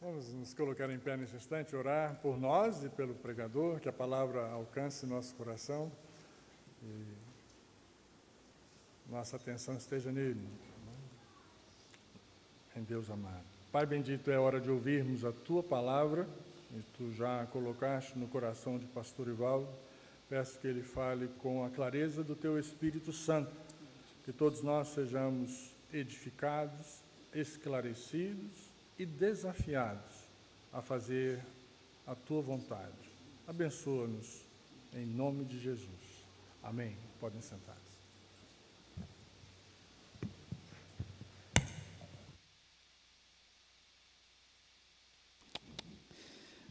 Vamos nos colocar em pé nesse instante, orar por nós e pelo pregador, que a palavra alcance nosso coração e nossa atenção esteja nele, em Deus amado. Pai bendito, é hora de ouvirmos a Tua palavra, e Tu já a colocaste no coração de pastor Ivaldo. Peço que ele fale com a clareza do Teu Espírito Santo, que todos nós sejamos edificados, esclarecidos e desafiados a fazer a Tua vontade. Abençoa-nos, em nome de Jesus. Amém. Podem sentar-se.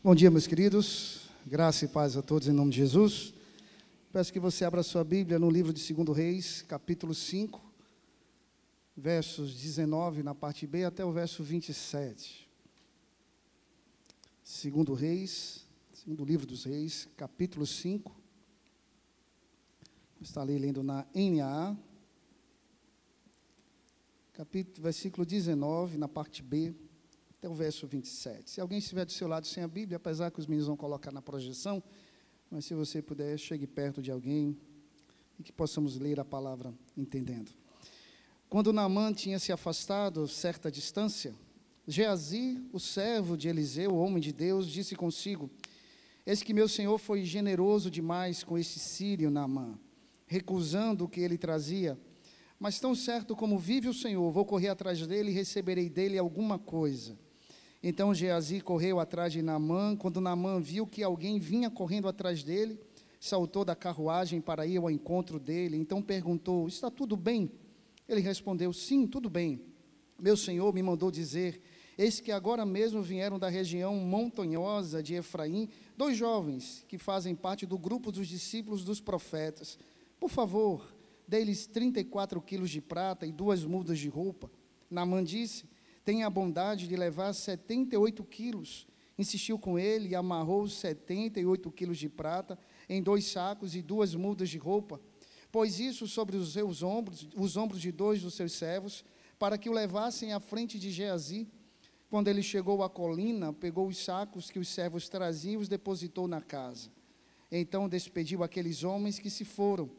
Bom dia, meus queridos. Graça e paz a todos em nome de Jesus. Peço que você abra sua Bíblia no livro de 2 Reis, capítulo 5, versos 19 na parte B até o verso 27. 2 Reis, segundo livro dos Reis, capítulo 5. Está ali lendo na NAA. Versículo 19, na parte B, até o verso 27. Se alguém estiver do seu lado sem a Bíblia, apesar que os meninos vão colocar na projeção, mas se você puder, chegue perto de alguém e que possamos ler a palavra entendendo. Quando Naamã tinha se afastado certa distância, Geazi, o servo de Eliseu, o homem de Deus, disse consigo: eis que meu senhor foi generoso demais com esse sírio Naamã, recusando o que ele trazia. Mas tão certo como vive o Senhor, vou correr atrás dele e receberei dele alguma coisa. Então Geazi correu atrás de Naamã. Quando Naamã viu que alguém vinha correndo atrás dele, saltou da carruagem para ir ao encontro dele. Então perguntou: está tudo bem? Ele respondeu: sim, tudo bem. Meu senhor me mandou dizer: eis que agora mesmo vieram da região montanhosa de Efraim 2 jovens que fazem parte do grupo dos discípulos dos profetas. Por favor, dê-lhes 34 quilos de prata e 2 mudas de roupa. Naamã disse: tenha a bondade de levar 78 quilos. Insistiu com ele e amarrou os 78 quilos de prata em 2 sacos e 2 mudas de roupa. Pôs isso sobre os seus ombros, os ombros de 2 dos seus servos, para que o levassem à frente de Geazi. Quando ele chegou à colina, pegou os sacos que os servos traziam e os depositou na casa. Então despediu aqueles homens que se foram.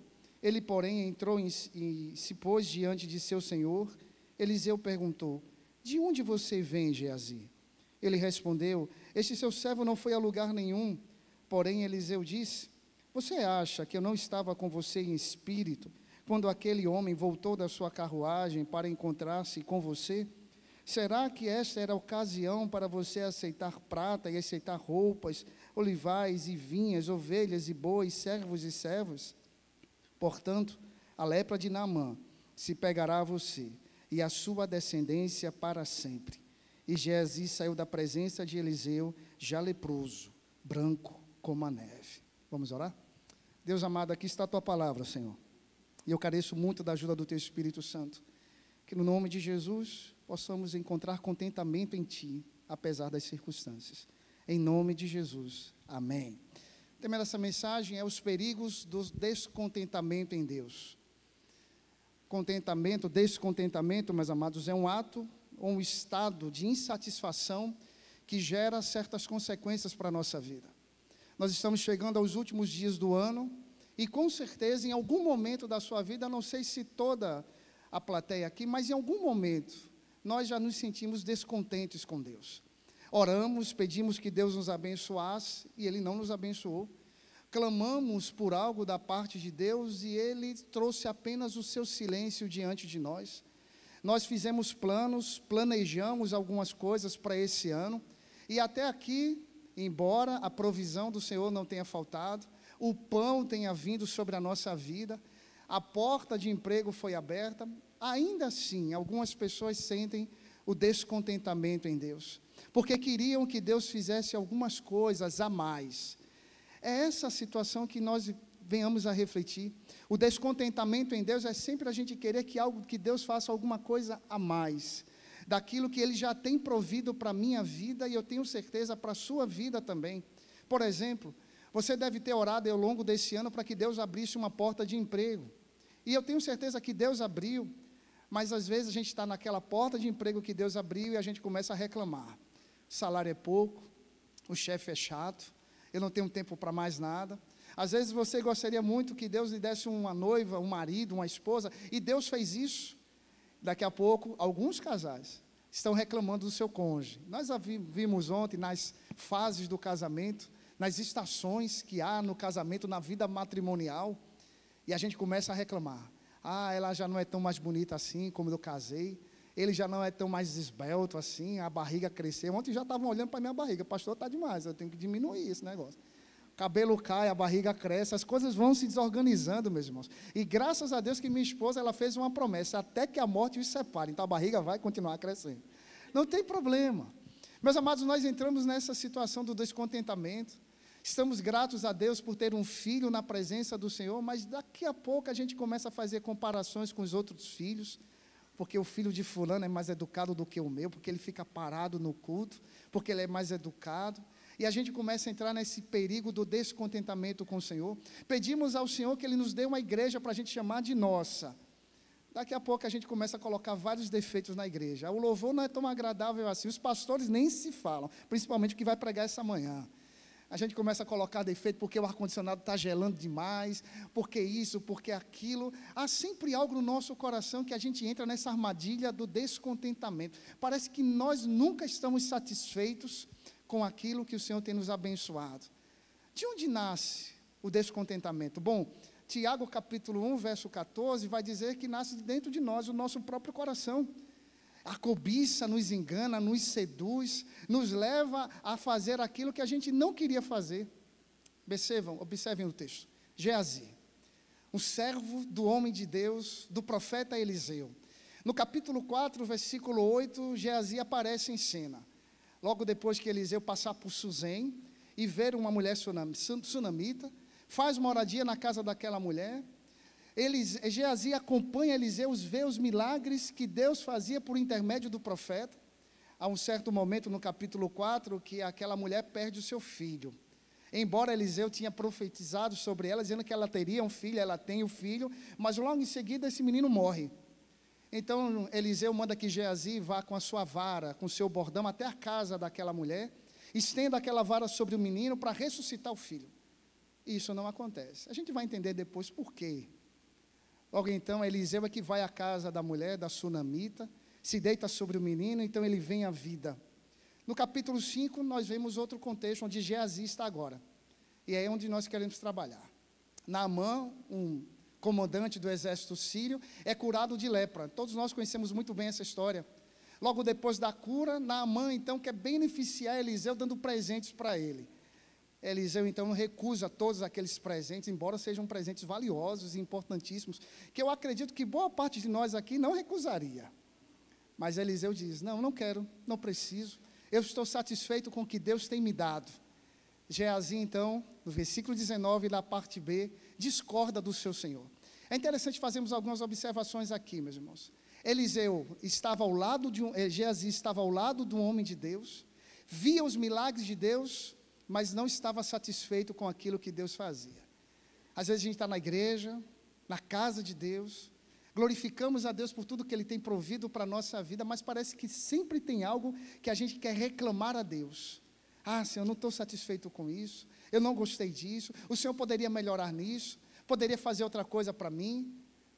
Ele, porém, entrou e se pôs diante de seu senhor. Eliseu perguntou: de onde você vem, Geazi? Ele respondeu: este seu servo não foi a lugar nenhum. Porém, Eliseu disse: você acha que eu não estava com você em espírito, quando aquele homem voltou da sua carruagem para encontrar-se com você? Será que esta era a ocasião para você aceitar prata e aceitar roupas, olivais e vinhas, ovelhas e bois, servos e servas? Portanto, a lepra de Naamã se pegará a você e a sua descendência para sempre. E Geazi saiu da presença de Eliseu, já leproso, branco como a neve. Vamos orar? Deus amado, aqui está a Tua palavra, Senhor. E eu careço muito da ajuda do Teu Espírito Santo. Que no nome de Jesus possamos encontrar contentamento em Ti, apesar das circunstâncias. Em nome de Jesus. Amém. O tema dessa mensagem é os perigos do descontentamento em Deus. Contentamento, descontentamento, meus amados, é um ato ou um estado de insatisfação que gera certas consequências para a nossa vida. Nós estamos chegando aos últimos dias do ano e com certeza em algum momento da sua vida, não sei se toda a plateia aqui, mas em algum momento nós já nos sentimos descontentes com Deus. Oramos, pedimos que Deus nos abençoasse e Ele não nos abençoou. Clamamos por algo da parte de Deus e Ele trouxe apenas o seu silêncio diante de nós. Nós fizemos planos, planejamos algumas coisas para esse ano e até aqui, embora a provisão do Senhor não tenha faltado, o pão tenha vindo sobre a nossa vida, a porta de emprego foi aberta, ainda assim, algumas pessoas sentem o descontentamento em Deus, porque queriam que Deus fizesse algumas coisas a mais. É essa a situação que nós venhamos a refletir. O descontentamento em Deus é sempre a gente querer que Deus faça alguma coisa a mais, daquilo que Ele já tem provido para a minha vida e eu tenho certeza para a sua vida também. Por exemplo, você deve ter orado ao longo desse ano para que Deus abrisse uma porta de emprego. E eu tenho certeza que Deus abriu, mas às vezes a gente está naquela porta de emprego que Deus abriu e a gente começa a reclamar. salário é pouco, o chefe é chato, eu não tenho tempo para mais nada. Às vezes você gostaria muito que Deus lhe desse uma noiva, um marido, uma esposa, e Deus fez isso. Daqui a pouco, alguns casais estão reclamando do seu cônjuge. Nós vimos ontem nas fases do casamento, nas estações que há no casamento, na vida matrimonial, e a gente começa a reclamar. Ela já não é tão mais bonita assim como eu casei, ele já não é tão mais esbelto assim, a barriga cresceu. Ontem já estavam olhando para a minha barriga, pastor, está demais, eu tenho que diminuir esse negócio. O cabelo cai, a barriga cresce, as coisas vão se desorganizando, meus irmãos. E graças a Deus que minha esposa, ela fez uma promessa, até que a morte os separe, então a barriga vai continuar crescendo. Não tem problema. Meus amados, nós entramos nessa situação do descontentamento. Estamos gratos a Deus por ter um filho na presença do Senhor, mas daqui a pouco a gente começa a fazer comparações com os outros filhos, porque o filho de fulano é mais educado do que o meu, porque ele fica parado no culto, porque ele é mais educado, e a gente começa a entrar nesse perigo do descontentamento com o Senhor. Pedimos ao Senhor que Ele nos dê uma igreja para a gente chamar de nossa. Daqui a pouco a gente começa a colocar vários defeitos na igreja. O louvor não é tão agradável assim, os pastores nem se falam, principalmente o que vai pregar essa manhã. A gente começa a colocar defeito porque o ar-condicionado está gelando demais, porque isso, porque aquilo. Há sempre algo no nosso coração que a gente entra nessa armadilha do descontentamento. Parece que nós nunca estamos satisfeitos com aquilo que o Senhor tem nos abençoado. De onde nasce o descontentamento? Bom, Tiago capítulo 1, verso 14, vai dizer que nasce dentro de nós o nosso próprio coração. A cobiça nos engana, nos seduz, nos leva a fazer aquilo que a gente não queria fazer. Observem o texto. Geazi, um servo do homem de Deus, do profeta Eliseu. No capítulo 4, versículo 8, Geazi aparece em cena. Logo depois que Eliseu passar por Suzém e ver uma mulher sunamita, faz moradia na casa daquela mulher. Geazi acompanha Eliseu, vê os milagres que Deus fazia por intermédio do profeta. Há um certo momento no capítulo 4 que aquela mulher perde o seu filho. Embora Eliseu tinha profetizado sobre ela, dizendo que ela teria um filho, ela tem o filho, mas logo em seguida esse menino morre. Então Eliseu manda que Geazi vá com a sua vara, com o seu bordão até a casa daquela mulher, estenda aquela vara sobre o menino para ressuscitar o filho. Isso não acontece. A gente vai entender depois por quê. Logo então, Eliseu é que vai à casa da mulher, da sunamita, se deita sobre o menino, então ele vem à vida. No capítulo 5, nós vemos outro contexto, onde Geazi está agora. E é onde nós queremos trabalhar. Naamã, um comandante do exército sírio, é curado de lepra. Todos nós conhecemos muito bem essa história. Logo depois da cura, Naamã, então, quer beneficiar Eliseu, dando presentes para ele. Eliseu, então, recusa todos aqueles presentes, embora sejam presentes valiosos e importantíssimos, que eu acredito que boa parte de nós aqui não recusaria. Mas Eliseu diz, não quero, não preciso, eu estou satisfeito com o que Deus tem me dado. Geazi, então, no versículo 19, da parte B, discorda do seu Senhor. É interessante fazermos algumas observações aqui, meus irmãos. Geazi estava ao lado do homem de Deus, via os milagres de Deus, mas não estava satisfeito com aquilo que Deus fazia. Às vezes a gente está na igreja, na casa de Deus, glorificamos a Deus por tudo que Ele tem provido para a nossa vida, mas parece que sempre tem algo que a gente quer reclamar a Deus. Senhor, eu não estou satisfeito com isso, eu não gostei disso, o Senhor poderia melhorar nisso, poderia fazer outra coisa para mim,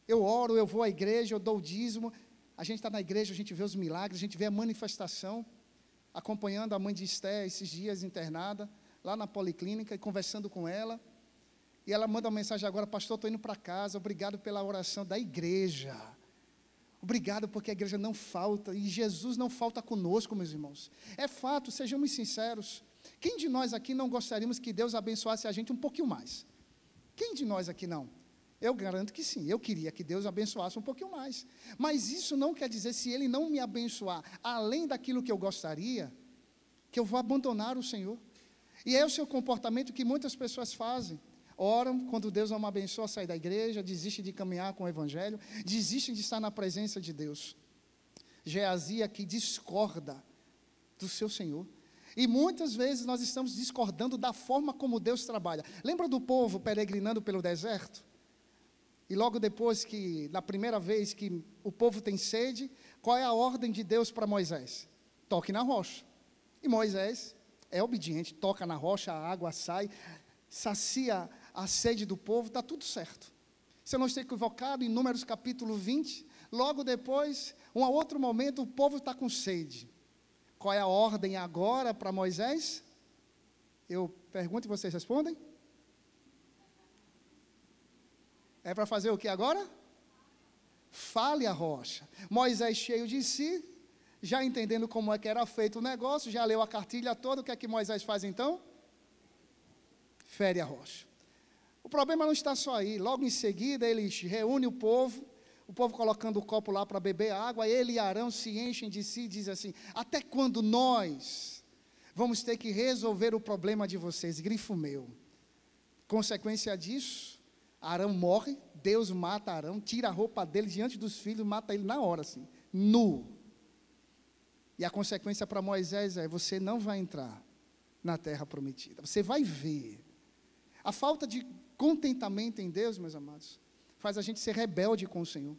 eu oro, eu vou à igreja, eu dou o dízimo. A gente está na igreja, a gente vê os milagres, a gente vê a manifestação, acompanhando a mãe de Esté esses dias internada, lá na policlínica, e conversando com ela, e ela manda uma mensagem agora, pastor, estou indo para casa, obrigado pela oração da igreja, obrigado porque a igreja não falta, e Jesus não falta conosco, meus irmãos, é fato, sejamos sinceros, quem de nós aqui não gostaríamos que Deus abençoasse a gente um pouquinho mais? Quem de nós aqui não? Eu garanto que sim, eu queria que Deus abençoasse um pouquinho mais, mas isso não quer dizer, se Ele não me abençoar, além daquilo que eu gostaria, que eu vou abandonar o Senhor. E é o seu comportamento que muitas pessoas fazem. Oram, quando Deus não abençoa, sai da igreja, desiste de caminhar com o Evangelho, desiste de estar na presença de Deus. Geazi aqui discorda do seu Senhor. E muitas vezes nós estamos discordando da forma como Deus trabalha. Lembra do povo peregrinando pelo deserto? E logo depois que, na primeira vez que o povo tem sede, qual é a ordem de Deus para Moisés? Toque na rocha. E Moisés é obediente, toca na rocha, a água sai, sacia a sede do povo, está tudo certo. Se eu não estou equivocado, em Números capítulo 20, logo depois, um outro momento, o povo está com sede. Qual é a ordem agora para Moisés? Eu pergunto e vocês respondem? É para fazer o que agora? Fale a rocha. Moisés, cheio de si, já entendendo como é que era feito o negócio, já leu a cartilha toda, o que é que Moisés faz então? Fere a rocha. O problema não está só aí, logo em seguida ele reúne o povo colocando o copo lá para beber água, ele e Arão se enchem de si e dizem assim: até quando nós vamos ter que resolver o problema de vocês? Grifo meu. Consequência disso, Arão morre, Deus mata Arão, tira a roupa dele diante dos filhos, mata ele na hora, assim, nu. E a consequência para Moisés é: você não vai entrar na terra prometida, você vai ver. A falta de contentamento em Deus, meus amados, faz a gente ser rebelde com o Senhor.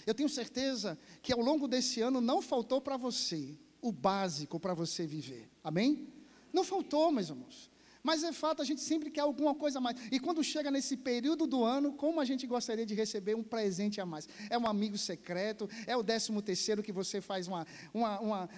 Eu tenho certeza que ao longo desse ano não faltou para você o básico para você viver, amém? Não faltou, meus irmãos. Mas é fato, a gente sempre quer alguma coisa a mais. E quando chega nesse período do ano, como a gente gostaria de receber um presente a mais? É um amigo secreto, é o 13º que você faz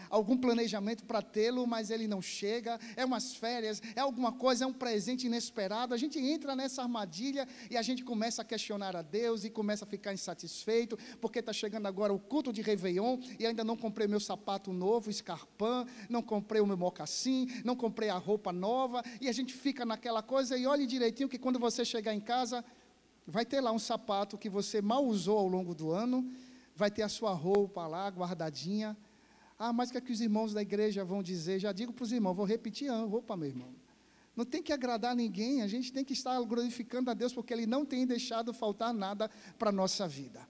algum planejamento para tê-lo, mas ele não chega, é umas férias, é alguma coisa, é um presente inesperado. A gente entra nessa armadilha e a gente começa a questionar a Deus e começa a ficar insatisfeito, porque está chegando agora o culto de Réveillon e ainda não comprei meu sapato novo, escarpão, não comprei o meu mocassim, não comprei a roupa nova, e a gente fica naquela coisa. E olhe direitinho que quando você chegar em casa, vai ter lá um sapato que você mal usou ao longo do ano, vai ter a sua roupa lá guardadinha. Mas o que é que os irmãos da igreja vão dizer? Já digo para os irmãos, vou repetir a roupa, meu irmão. Não tem que agradar ninguém, a gente tem que estar glorificando a Deus, porque Ele não tem deixado faltar nada para a nossa vida.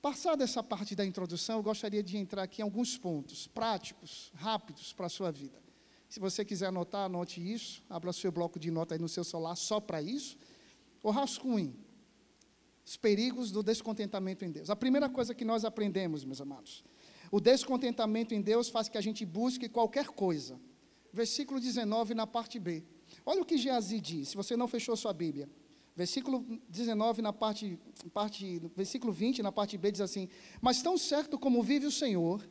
Passada essa parte da introdução, eu gostaria de entrar aqui em alguns pontos práticos, rápidos para a sua vida. Se você quiser anotar, anote isso, abra seu bloco de nota aí no seu celular só para isso, ou rascunhe os perigos do descontentamento em Deus. A primeira coisa que nós aprendemos, meus amados, o descontentamento em Deus faz que a gente busque qualquer coisa. Versículo 19 na parte B. Olha o que Geazi diz, se você não fechou sua Bíblia. Versículo 19 versículo 20 na parte B diz assim: mas tão certo como vive o Senhor,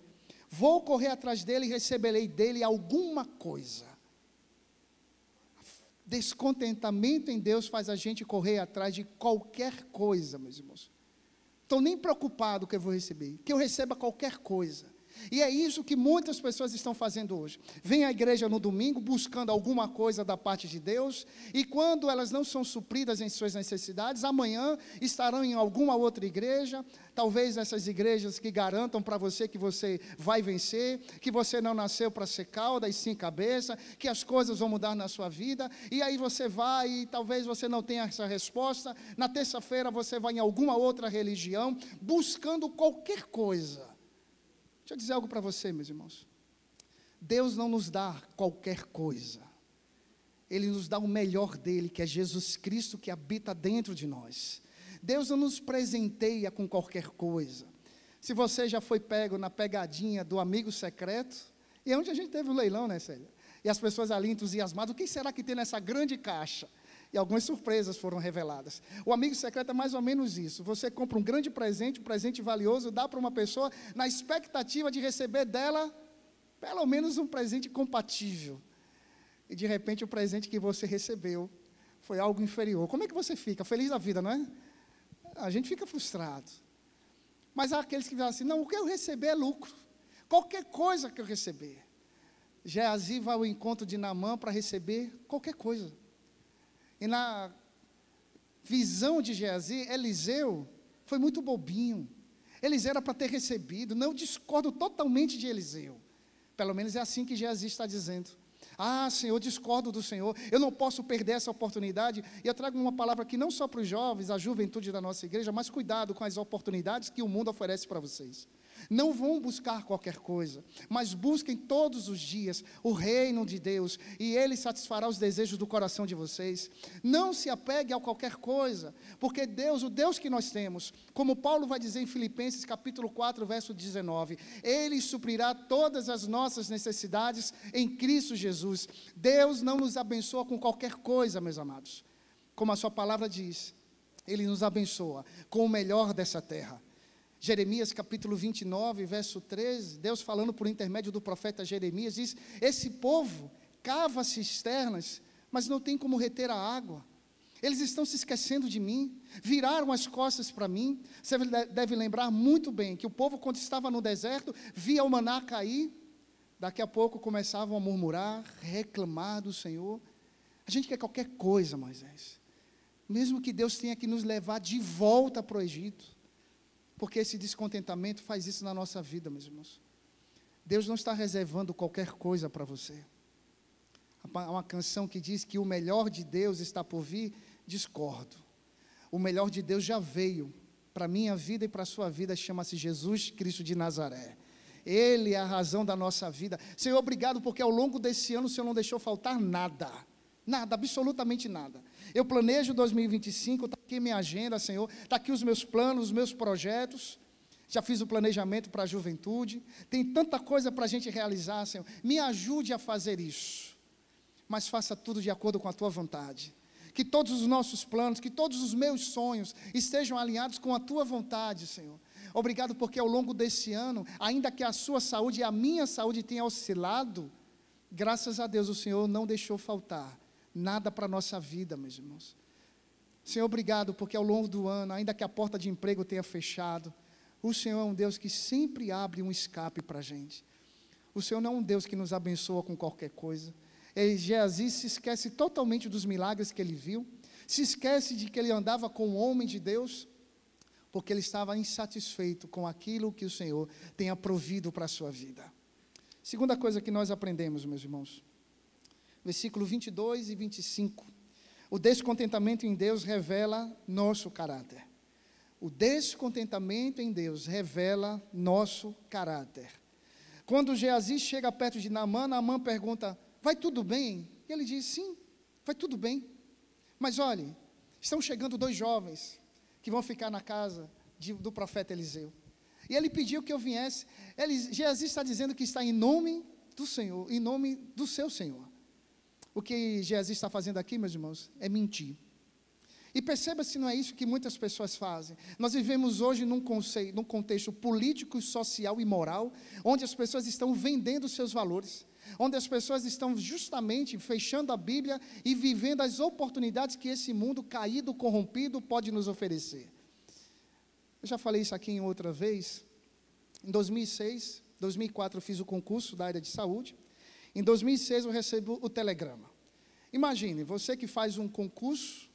vou correr atrás dele e receberei dele alguma coisa. Descontentamento em Deus faz a gente correr atrás de qualquer coisa, meus irmãos. Estou nem preocupado que eu vou receber, que eu receba qualquer coisa. E é isso que muitas pessoas estão fazendo hoje. Vêm à igreja no domingo buscando alguma coisa da parte de Deus, e quando elas não são supridas em suas necessidades, amanhã estarão em alguma outra igreja, talvez essas igrejas que garantam para você que você vai vencer, que você não nasceu para ser cauda e sim cabeça, que as coisas vão mudar na sua vida, e aí você vai e talvez você não tenha essa resposta. Na terça-feira você vai em alguma outra religião, buscando qualquer coisa. Deixa eu dizer algo para você, meus irmãos. Deus não nos dá qualquer coisa. Ele nos dá o melhor dele, que é Jesus Cristo, que habita dentro de nós. Deus não nos presenteia com qualquer coisa. Se você já foi pego na pegadinha do amigo secreto, e é onde a gente teve um leilão, né, Célia? E as pessoas ali entusiasmadas, o que será que tem nessa grande caixa? E algumas surpresas foram reveladas. O amigo secreto é mais ou menos isso. Você compra um grande presente, um presente valioso, dá para uma pessoa na expectativa de receber dela pelo menos um presente compatível. E de repente o presente que você recebeu foi algo inferior. Como é que você fica? Feliz da vida, não é? A gente fica frustrado. Mas há aqueles que dizem assim: não, o que eu receber é lucro. Qualquer coisa que eu receber. Geazi vai ao encontro de Naamã para receber qualquer coisa. E na visão de Geazi, Eliseu foi muito bobinho. Eliseu era para ter recebido. Não, eu discordo totalmente de Eliseu. Pelo menos é assim que Geazi está dizendo. Senhor, discordo do Senhor, eu não posso perder essa oportunidade. E eu trago uma palavra aqui não só para os jovens, a juventude da nossa igreja, mas cuidado com as oportunidades que o mundo oferece para vocês. Não vão buscar qualquer coisa, mas busquem todos os dias o reino de Deus, e Ele satisfará os desejos do coração de vocês. Não se apegue a qualquer coisa, porque Deus, o Deus que nós temos, como Paulo vai dizer em Filipenses capítulo 4, verso 19, Ele suprirá todas as nossas necessidades em Cristo Jesus. Deus não nos abençoa com qualquer coisa, meus amados. Como a sua palavra diz, Ele nos abençoa com o melhor dessa terra. Jeremias capítulo 29, verso 13, Deus falando por intermédio do profeta Jeremias, diz: esse povo cava cisternas, mas não tem como reter a água. Eles estão se esquecendo de mim, viraram as costas para mim. Você deve lembrar muito bem que o povo, quando estava no deserto, via o maná cair, daqui a pouco começavam a murmurar, reclamar do Senhor. A gente quer qualquer coisa, Moisés, mesmo que Deus tenha que nos levar de volta para o Egito, porque esse descontentamento faz isso na nossa vida, meus irmãos. Deus não está reservando qualquer coisa para você. Há uma canção que diz que o melhor de Deus está por vir. Discordo. O melhor de Deus já veio para a minha vida e para a sua vida, chama-se Jesus Cristo de Nazaré. Ele é a razão da nossa vida. Senhor, obrigado, porque ao longo desse ano o Senhor não deixou faltar nada. Nada, absolutamente nada. Eu planejo 2025, está aqui minha agenda, Senhor, está aqui os meus planos, os meus projetos. Já fiz o planejamento para a juventude. Tem tanta coisa para a gente realizar, Senhor. Me ajude a fazer isso. Mas faça tudo de acordo com a tua vontade. Que todos os nossos planos, que todos os meus sonhos estejam alinhados com a tua vontade, Senhor. Obrigado, porque ao longo desse ano, ainda que a sua saúde e a minha saúde tenham oscilado, graças a Deus o Senhor não deixou faltar nada para a nossa vida, meus irmãos. Senhor, obrigado, porque ao longo do ano, ainda que a porta de emprego tenha fechado, o Senhor é um Deus que sempre abre um escape para a gente. O Senhor não é um Deus que nos abençoa com qualquer coisa. Geazi se esquece totalmente dos milagres que ele viu, se esquece de que ele andava com um homem de Deus, porque ele estava insatisfeito com aquilo que o Senhor tenha provido para a sua vida. Segunda coisa que nós aprendemos, meus irmãos, versículo 22 e 25. O descontentamento em Deus revela nosso caráter. O descontentamento em Deus revela nosso caráter. Quando Geazi chega perto de Naamã, Naamã pergunta: vai tudo bem? E ele diz: sim, vai tudo bem. Mas olhe, estão chegando 2 jovens que vão ficar na casa do profeta Eliseu. E ele pediu que eu viesse. Geazi está dizendo que está em nome do Senhor, em nome do seu Senhor. O que Geazi está fazendo aqui, meus irmãos, é mentir. E perceba se não é isso que muitas pessoas fazem. Nós vivemos hoje num contexto político, social e moral, onde as pessoas estão vendendo seus valores, onde as pessoas estão justamente fechando a Bíblia e vivendo as oportunidades que esse mundo caído, corrompido, pode nos oferecer. Eu já falei isso aqui em outra vez. Em 2004 eu fiz o concurso da área de saúde. Em 2006 eu recebo o telegrama. Imagine, você que faz um concurso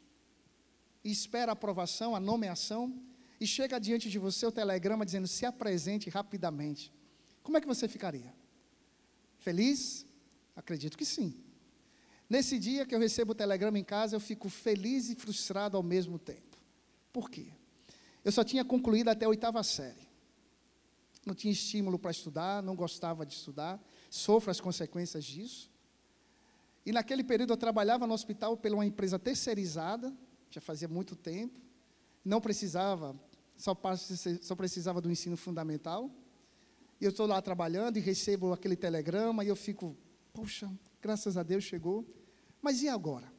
e espera a aprovação, a nomeação, e chega diante de você o telegrama dizendo: se apresente rapidamente. Como é que você ficaria? Feliz? Acredito que sim. Nesse dia que eu recebo o telegrama em casa, eu fico feliz e frustrado ao mesmo tempo. Por quê? Eu só tinha concluído até a 8ª série. Não tinha estímulo para estudar, não gostava de estudar, sofro as consequências disso. E naquele período eu trabalhava no hospital por uma empresa terceirizada, já fazia muito tempo, não precisava, só precisava do ensino fundamental. E eu estou lá trabalhando e recebo aquele telegrama e eu fico: poxa, graças a Deus chegou. Mas e agora?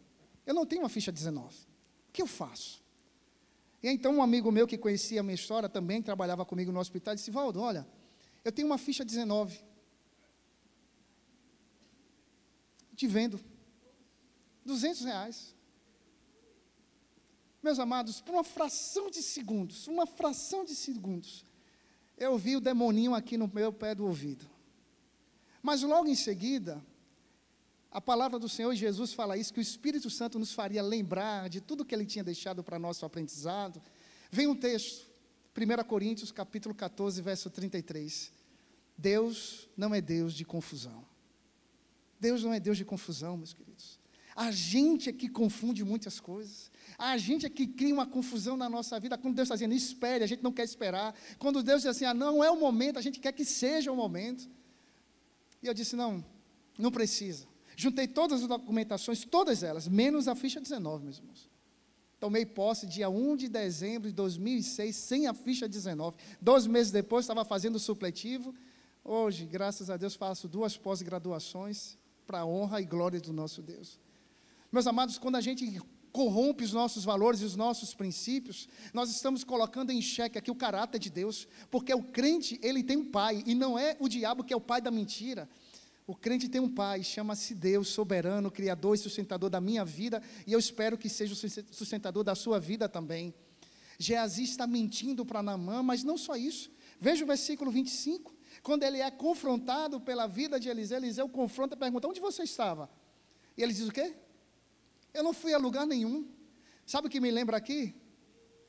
Eu não tenho uma ficha 19. O que eu faço? E então um amigo meu que conhecia a minha história, também trabalhava comigo no hospital, disse: Valdo, olha, eu tenho uma ficha 19. Te vendo. R$200. Meus amados, por uma fração de segundos, eu vi o demoninho aqui no meu pé do ouvido. Mas logo em seguida, a palavra do Senhor Jesus fala isso, que o Espírito Santo nos faria lembrar de tudo que Ele tinha deixado para nosso aprendizado. Vem um texto, 1 Coríntios, capítulo 14, verso 33. Deus não é Deus de confusão. Deus não é Deus de confusão, meus queridos. A gente é que confunde muitas coisas. A gente é que cria uma confusão na nossa vida. Quando Deus está dizendo, espere, a gente não quer esperar. Quando Deus diz assim, não é o momento, a gente quer que seja o momento. E eu disse, não precisa. Juntei todas as documentações, todas elas, menos a ficha 19, meus irmãos. Tomei posse dia 1 de dezembro de 2006, sem a ficha 19. 2 meses depois, estava fazendo o supletivo. Hoje, graças a Deus, faço 2 pós-graduações para a honra e glória do nosso Deus. Meus amados, quando a gente corrompe os nossos valores e os nossos princípios, nós estamos colocando em xeque aqui o caráter de Deus, porque o crente, ele tem um pai, e não é o diabo que é o pai da mentira. O crente tem um pai, chama-se Deus, soberano, criador e sustentador da minha vida, e eu espero que seja o sustentador da sua vida também. Geazi está mentindo para Naamã, mas não só isso. Veja o versículo 25, quando ele é confrontado pela vida de Eliseu, Eliseu confronta e pergunta, onde você estava? E ele diz o quê? Eu não fui a lugar nenhum. Sabe o que me lembra aqui?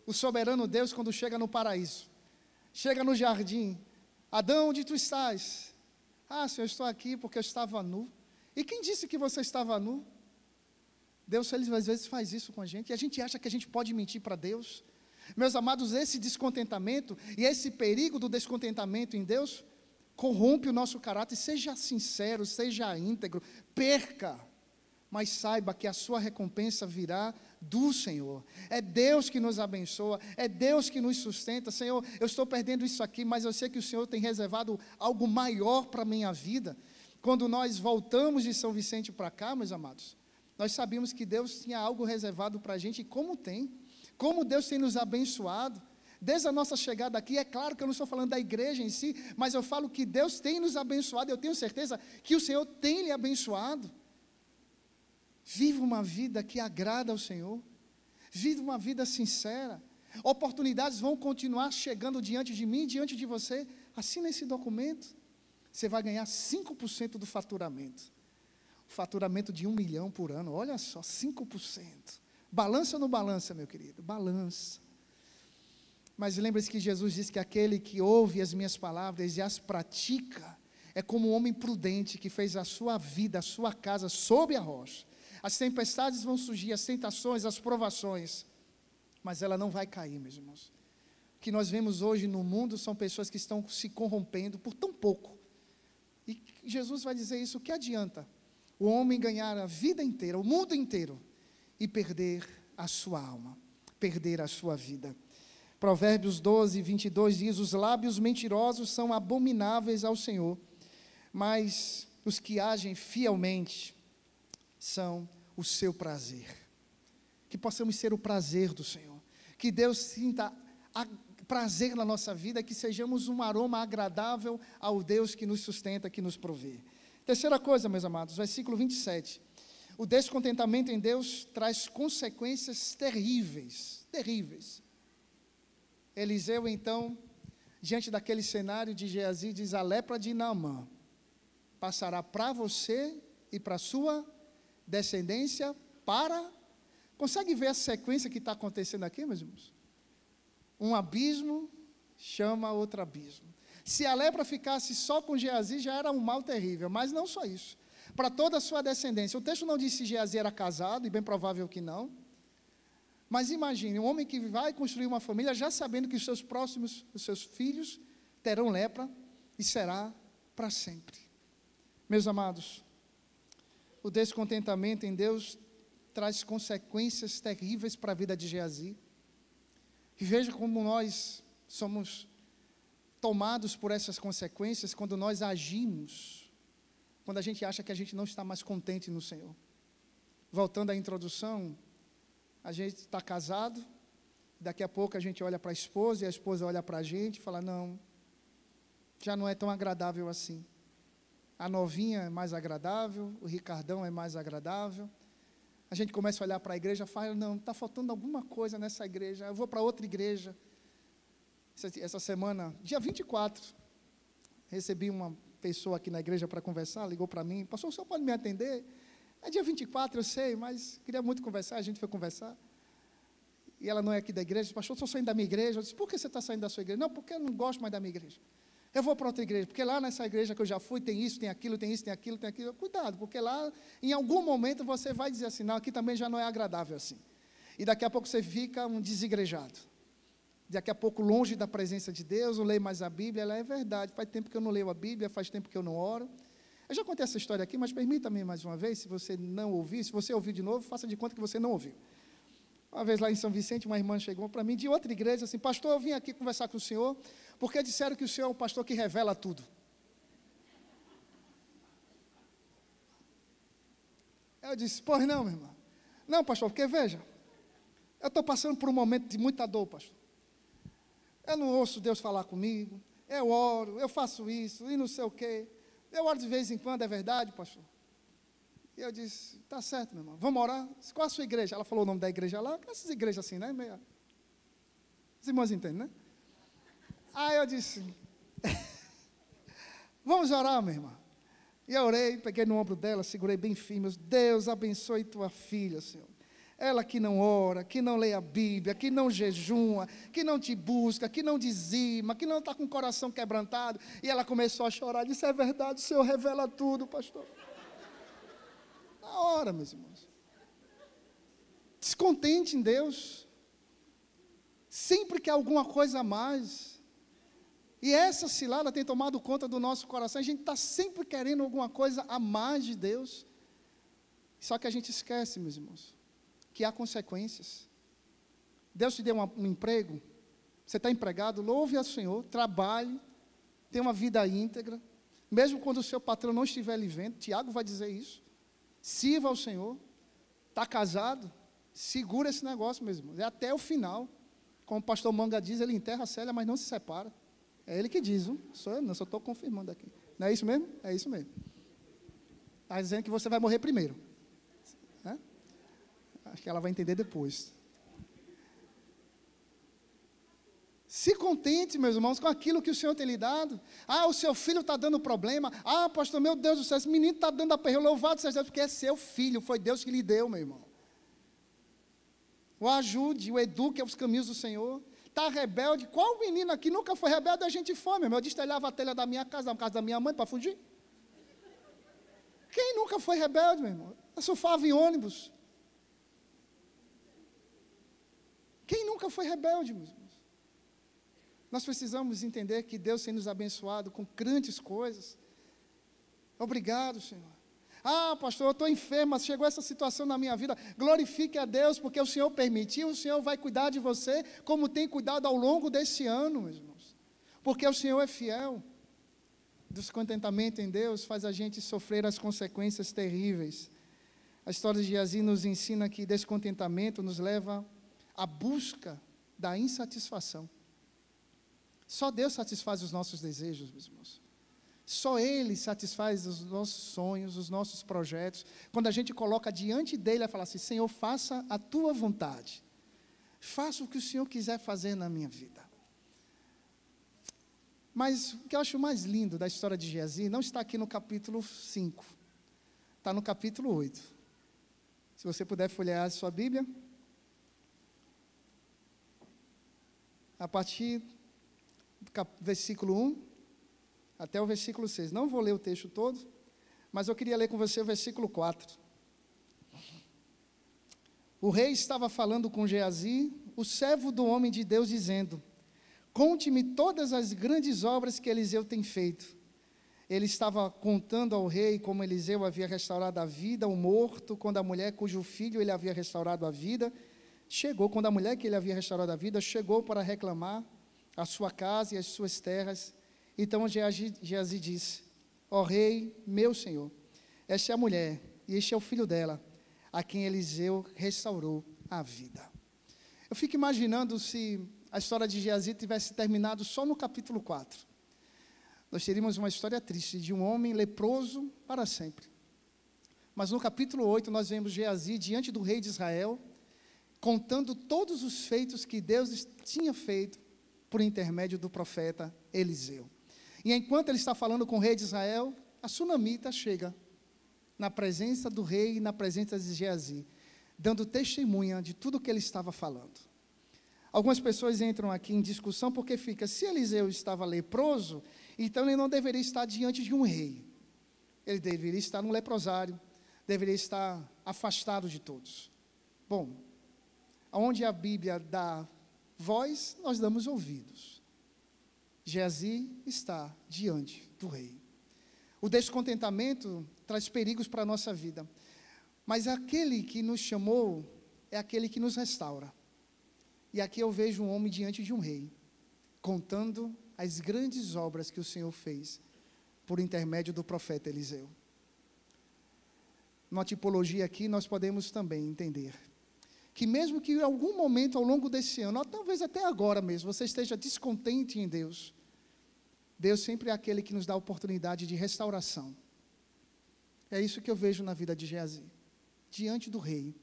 O soberano Deus quando chega no paraíso. Chega no jardim. Adão, onde tu estás? Senhor, eu estou aqui porque eu estava nu. E quem disse que você estava nu? Deus, ele às vezes faz isso com a gente. E a gente acha que a gente pode mentir para Deus. Meus amados, esse descontentamento e esse perigo do descontentamento em Deus corrompe o nosso caráter. Seja sincero, seja íntegro, perca. Mas saiba que a sua recompensa virá do Senhor. É Deus que nos abençoa, é Deus que nos sustenta. Senhor, eu estou perdendo isso aqui, mas eu sei que o Senhor tem reservado algo maior para a minha vida. Quando nós voltamos de São Vicente para cá, meus amados, nós sabíamos que Deus tinha algo reservado para a gente, e como Deus tem nos abençoado. Desde a nossa chegada aqui, é claro que eu não estou falando da igreja em si, mas eu falo que Deus tem nos abençoado, eu tenho certeza que o Senhor tem lhe abençoado. Viva uma vida que agrada ao Senhor. Viva uma vida sincera. Oportunidades vão continuar chegando diante de mim, diante de você. Assina esse documento. Você vai ganhar 5% do faturamento. O faturamento de 1 milhão por ano. Olha só, 5%. Balança ou não balança, meu querido? Balança. Mas lembre-se que Jesus disse que aquele que ouve as minhas palavras e as pratica, é como um homem prudente que fez a sua vida, a sua casa sob a rocha. As tempestades vão surgir, as tentações, as provações, mas ela não vai cair, meus irmãos. O que nós vemos hoje no mundo são pessoas que estão se corrompendo por tão pouco. E Jesus vai dizer isso, o que adianta o homem ganhar a vida inteira, o mundo inteiro, e perder a sua alma, perder a sua vida. Provérbios 12, 22 diz, os lábios mentirosos são abomináveis ao Senhor, mas os que agem fielmente são o seu prazer. Que possamos ser o prazer do Senhor. Que Deus sinta prazer na nossa vida, que sejamos um aroma agradável ao Deus que nos sustenta, que nos provê. Terceira coisa, meus amados, versículo 27. O descontentamento em Deus traz consequências terríveis, terríveis. Eliseu, então, diante daquele cenário de Geazi, diz, a lepra de Naamã passará para você e para a sua descendência para... Consegue ver a sequência que está acontecendo aqui, meus irmãos? Um abismo chama outro abismo. Se a lepra ficasse só com Geazi, já era um mal terrível, mas não só isso. Para toda a sua descendência. O texto não diz se Geazi era casado, e bem provável que não. Mas imagine, um homem que vai construir uma família, já sabendo que os seus filhos terão lepra, e será para sempre. Meus amados, o descontentamento em Deus traz consequências terríveis para a vida de Geazi. E veja como nós somos tomados por essas consequências quando nós agimos, quando a gente acha que a gente não está mais contente no Senhor. Voltando à introdução, a gente está casado, daqui a pouco a gente olha para a esposa e a esposa olha para a gente e fala, não, já não é tão agradável assim. A novinha é mais agradável, o Ricardão é mais agradável. A gente começa a olhar para a igreja e fala, não, está faltando alguma coisa nessa igreja, eu vou para outra igreja. Essa semana, dia 24, recebi uma pessoa aqui na igreja para conversar, ligou para mim, pastor, o senhor pode me atender? É dia 24, eu sei, mas queria muito conversar, a gente foi conversar. E ela não é aqui da igreja, pastor, eu estou saindo da minha igreja. Eu disse, por que você está saindo da sua igreja? Não, porque eu não gosto mais da minha igreja. Eu vou para outra igreja, porque lá nessa igreja que eu já fui, tem isso, tem aquilo, tem isso, tem aquilo, tem aquilo. Cuidado, porque lá, em algum momento, você vai dizer assim, não, aqui também já não é agradável assim. E daqui a pouco você fica um desigrejado. Daqui a pouco, longe da presença de Deus, não leio mais a Bíblia. Ela é verdade, faz tempo que eu não leio a Bíblia, faz tempo que eu não oro. Eu já contei essa história aqui, mas permita-me mais uma vez, se você não ouvir, se você ouvir de novo, faça de conta que você não ouviu. Uma vez lá em São Vicente, uma irmã chegou para mim de outra igreja, assim, pastor, eu vim aqui conversar com o senhor, porque disseram que o senhor é um pastor que revela tudo. Eu disse, pois não, minha irmã. Não, pastor, porque veja, eu estou passando por um momento de muita dor, pastor. Eu não ouço Deus falar comigo, eu oro, eu faço isso, e não sei o quê. Eu oro de vez em quando, é verdade, pastor? E eu disse, tá certo, meu irmão, vamos orar? Qual a sua igreja? Ela falou o nome da igreja lá, essas igrejas assim, né? Meio... Os irmãos entendem, né? Aí eu disse, vamos orar, minha irmã. E eu orei, peguei no ombro dela, segurei bem firme, Deus abençoe tua filha, Senhor. Ela que não ora, que não lê a Bíblia, que não jejuma, que não te busca, que não dizima, que não está com o coração quebrantado. E ela começou a chorar, disse, é verdade, o Senhor revela tudo, pastor. Na hora, meus irmãos. Descontente em Deus. Sempre quer alguma coisa a mais. E essa cilada tem tomado conta do nosso coração. A gente está sempre querendo alguma coisa a mais de Deus. Só que a gente esquece, meus irmãos, que há consequências. Deus te deu um emprego, você está empregado, louve ao Senhor, trabalhe, tenha uma vida íntegra, mesmo quando o seu patrão não estiver lhe vendo. Tiago vai dizer isso. Sirva ao Senhor. Está casado, segura esse negócio, meus irmãos, é até o final. Como o pastor Manga diz, ele enterra a Célia, mas não se separa. É ele que diz, sou eu não, só estou confirmando aqui. Não é isso mesmo? É isso mesmo. Está dizendo que você vai morrer primeiro. Né? Acho que ela vai entender depois. Se contente, meus irmãos, com aquilo que o Senhor tem lhe dado. Ah, o seu filho está dando problema. Ah, pastor, meu Deus do céu, esse menino está dando aperreio. Louvado seja Deus, porque é seu filho, foi Deus que lhe deu, meu irmão. O ajude, o eduque aos caminhos do Senhor. Está rebelde. Qual menino aqui nunca foi rebelde? A gente foi, meu irmão. Eu destelhava a telha da minha casa da minha mãe, para fugir. Quem nunca foi rebelde, meu irmão? Eu surfava em ônibus. Quem nunca foi rebelde, meus irmãos? Nós precisamos entender que Deus tem nos abençoado com grandes coisas. Obrigado, Senhor. Ah, pastor, eu estou enferma, chegou essa situação na minha vida. Glorifique a Deus, porque o Senhor permitiu, o Senhor vai cuidar de você, como tem cuidado ao longo desse ano, meus irmãos. Porque o Senhor é fiel. Descontentamento em Deus faz a gente sofrer as consequências terríveis. A história de Geazi nos ensina que descontentamento nos leva à busca da insatisfação. Só Deus satisfaz os nossos desejos, meus irmãos. Só Ele satisfaz os nossos sonhos, os nossos projetos. Quando a gente coloca diante dEle, Ele fala assim, Senhor, faça a Tua vontade. Faça o que o Senhor quiser fazer na minha vida. Mas o que eu acho mais lindo da história de Geazi não está aqui no capítulo 5. Está no capítulo 8. Se você puder folhear a sua Bíblia. A partir do versículo 1 até o versículo 6. Não vou ler o texto todo, mas eu queria ler com você o versículo 4. O rei estava falando com Geazi, o servo do homem de Deus, dizendo, conte-me todas as grandes obras que Eliseu tem feito. Ele estava contando ao rei como Eliseu havia restaurado a vida ao morto, quando a mulher cujo filho ele havia restaurado a vida, quando a mulher que ele havia restaurado a vida, chegou para reclamar a sua casa e as suas terras. Então Geazi disse, ó rei, meu senhor, esta é a mulher, e este é o filho dela, a quem Eliseu restaurou a vida. Eu fico imaginando se a história de Geazi tivesse terminado só no capítulo 4. Nós teríamos uma história triste de um homem leproso para sempre. Mas no capítulo 8 nós vemos Geazi diante do rei de Israel, contando todos os feitos que Deus tinha feito por intermédio do profeta Eliseu. E enquanto ele está falando com o rei de Israel, a sunamita chega na presença do rei e na presença de Geazi, dando testemunha de tudo que ele estava falando. Algumas pessoas entram aqui em discussão porque fica, se Eliseu estava leproso, Então ele não deveria estar diante de um rei. Ele deveria estar num leprosário, deveria estar afastado de todos. Bom, onde a Bíblia dá voz, nós damos ouvidos. Geazi está diante do rei. O descontentamento traz perigos para a nossa vida, mas aquele que nos chamou é aquele que nos restaura. E aqui eu vejo um homem diante de um rei, contando as grandes obras que o Senhor fez por intermédio do profeta Eliseu. Numa tipologia aqui, nós podemos também entender que mesmo que em algum momento ao longo desse ano, ou talvez até agora mesmo, você esteja descontente em Deus, Deus sempre é aquele que nos dá a oportunidade de restauração. É isso que eu vejo na vida de Geazi, diante do rei.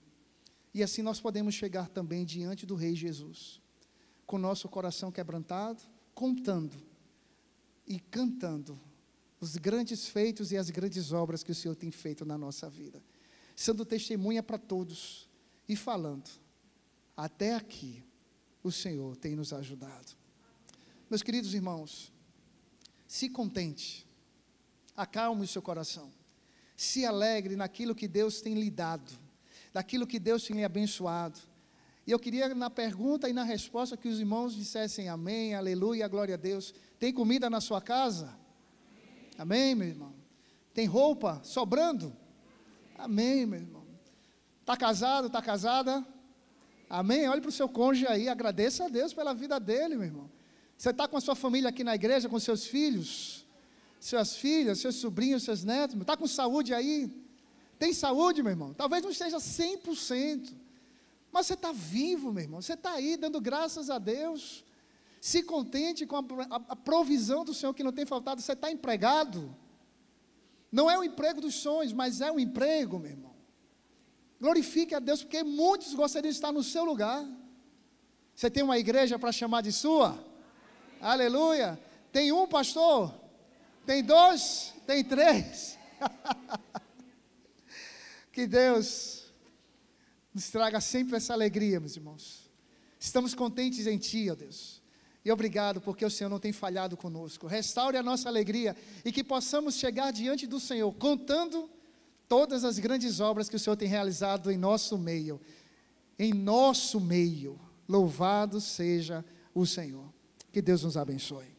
E assim nós podemos chegar também diante do rei Jesus, com nosso coração quebrantado, contando e cantando os grandes feitos e as grandes obras que o Senhor tem feito na nossa vida, sendo testemunha para todos e falando, até aqui o Senhor tem nos ajudado. Meus queridos irmãos, se contente, acalme o seu coração, se alegre naquilo que Deus tem lhe dado, daquilo que Deus tem lhe abençoado. E eu queria, na pergunta e na resposta, que os irmãos dissessem amém, aleluia, glória a Deus. Tem comida na sua casa? Amém, meu irmão? Tem roupa sobrando? Amém, meu irmão? Está casado, está casada? Amém? Olhe para o seu cônjuge aí, agradeça a Deus pela vida dele, meu irmão. Você está com a sua família aqui na igreja, com seus filhos, suas filhas, seus sobrinhos, seus netos, está com saúde aí? Tem saúde, meu irmão? Talvez não esteja 100%, mas você está vivo, meu irmão, você está aí dando graças a Deus, se contente com a provisão do Senhor que não tem faltado. Você está empregado, não é o emprego dos sonhos, mas é o emprego, meu irmão. Glorifique a Deus, porque muitos gostariam de estar no seu lugar. Você tem uma igreja para chamar de sua? Aleluia. Tem um pastor? Tem dois? Tem três? Que Deus nos traga sempre essa alegria, meus irmãos. Estamos contentes em Ti, ó Deus. E obrigado porque o Senhor não tem falhado conosco. Restaure a nossa alegria e que possamos chegar diante do Senhor, contando todas as grandes obras que o Senhor tem realizado em nosso meio. Em nosso meio. Louvado seja o Senhor. Que Deus nos abençoe.